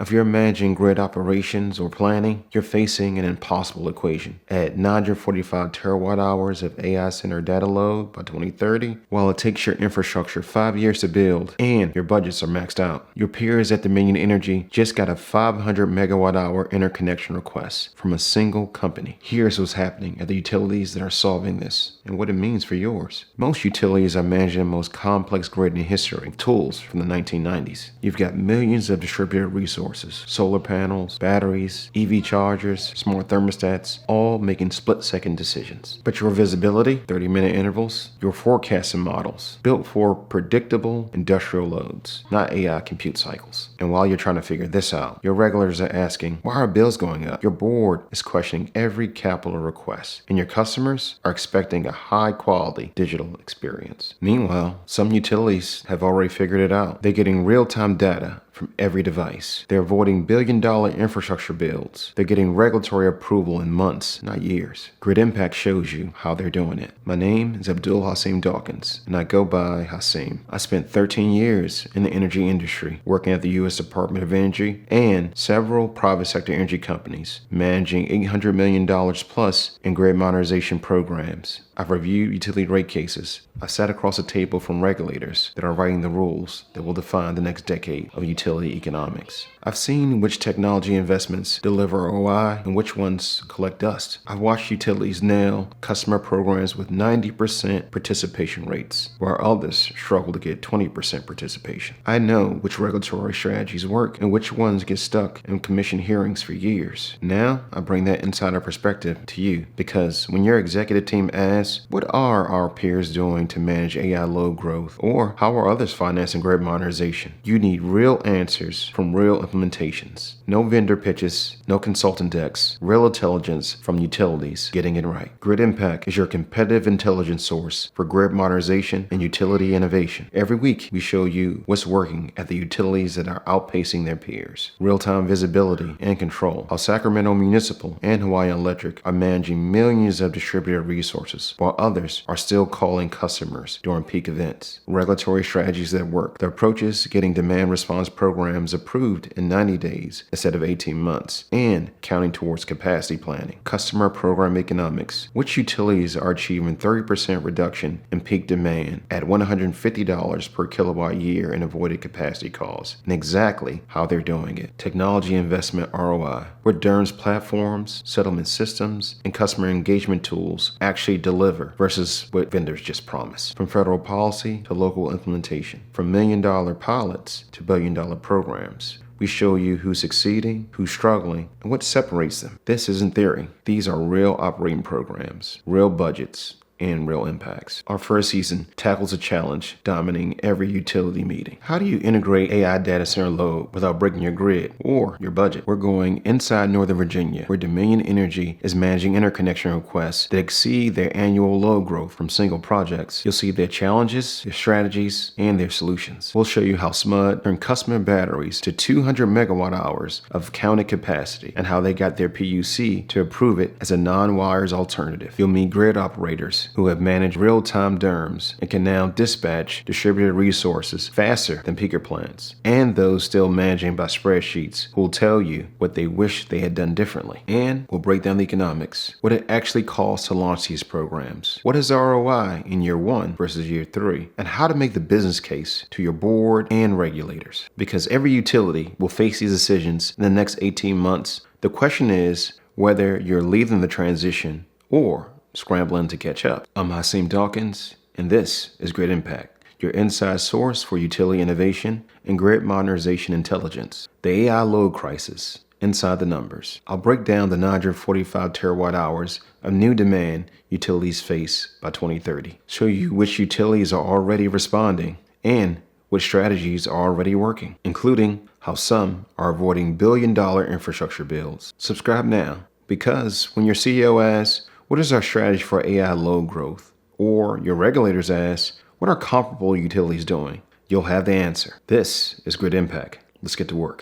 If you're managing grid operations or planning, you're facing an impossible equation. At 945 terawatt hours of AI center data load by 2030, while it takes your infrastructure 5 years to build and your budgets are maxed out. Your peers at Dominion Energy just got a 500 megawatt hour interconnection request from a single company. Here's what's happening at the utilities that are solving this and what it means for yours. Most utilities are managing the most complex grid in history, tools from the 1990s. You've got millions of distributed resources, solar panels, batteries, EV chargers, smart thermostats, all making split-second decisions. But your visibility, 30-minute intervals, your forecasting models, built for predictable industrial loads, not AI compute cycles. And while you're trying to figure this out, your regulators are asking, why are bills going up? Your board is questioning every capital request, and your customers are expecting a high-quality digital experience. Meanwhile, some utilities have already figured it out. They're getting real-time data from every device. They're avoiding billion-dollar infrastructure builds. They're getting regulatory approval in months, not years. Grid Impact shows you how they're doing it. My name is Hasim Dawkins, and I go by Hasim. I spent 13 years in the energy industry, working at the U.S. Department of Energy and several private sector energy companies, managing $800 million plus in grid modernization programs. I've reviewed utility rate cases. I've sat across a table from regulators that are writing the rules that will define the next decade of utility economics. I've seen which technology investments deliver ROI and which ones collect dust. I've watched utilities nail customer programs with 90% participation rates, while others struggle to get 20% participation. I know which regulatory strategies work and which ones get stuck in commission hearings for years. Now, I bring that insider perspective to you, because when your executive team asks, what are our peers doing to manage AI load growth? Or how are others financing grid modernization? You need real answers from real implementations. No vendor pitches, no consultant decks, real intelligence from utilities getting it right. Grid Impact is your competitive intelligence source for grid modernization and utility innovation. Every week, we show you what's working at the utilities that are outpacing their peers. Real-time visibility and control. How Sacramento Municipal and Hawaiian Electric are managing millions of distributed resources, while others are still calling customers during peak events. Regulatory strategies that work. The approaches getting demand response programs approved in 90 days instead of 18 months, and counting towards capacity planning. Customer program economics. Which utilities are achieving 30% reduction in peak demand at $150 per kilowatt year in avoided capacity costs, and exactly how they're doing it. Technology investment ROI. What DERMS platforms, settlement systems, and customer engagement tools actually deliver versus what vendors just promise. From federal policy to local implementation. From million-dollar pilots to billion-dollar programs. We show you who's succeeding, who's struggling, and what separates them. This isn't theory. These are real operating programs, real budgets, and real impacts. Our first season tackles a challenge dominating every utility meeting. How do you integrate AI data center load without breaking your grid or your budget? We're going inside Northern Virginia, where Dominion Energy is managing interconnection requests that exceed their annual load growth from single projects. You'll see their challenges, their strategies, and their solutions. We'll show you how SMUD turned customer batteries to 200 megawatt hours of counted capacity and how they got their PUC to approve it as a non-wires alternative. You'll meet grid operators who have managed real-time DERMS and can now dispatch distributed resources faster than peaker plants, and those still managing by spreadsheets who will tell you what they wish they had done differently. And we'll break down the economics, what it actually costs to launch these programs, what is ROI in year 1 versus year 3, and how to make the business case to your board and regulators. Because every utility will face these decisions in the next 18 months. The question is whether you're leading the transition or scrambling to catch up. I'm Hasim Dawkins, and this is Grid Impact, your inside source for utility innovation and grid modernization intelligence. The AI load crisis, inside the numbers. I'll break down the 945 terawatt hours of new demand utilities face by 2030. Show you which utilities are already responding and which strategies are already working, including how some are avoiding billion-dollar infrastructure builds. Subscribe now, because when your CEO asks, what is our strategy for AI load growth? Or your regulators ask, what are comparable utilities doing? You'll have the answer. This is Grid Impact. Let's get to work.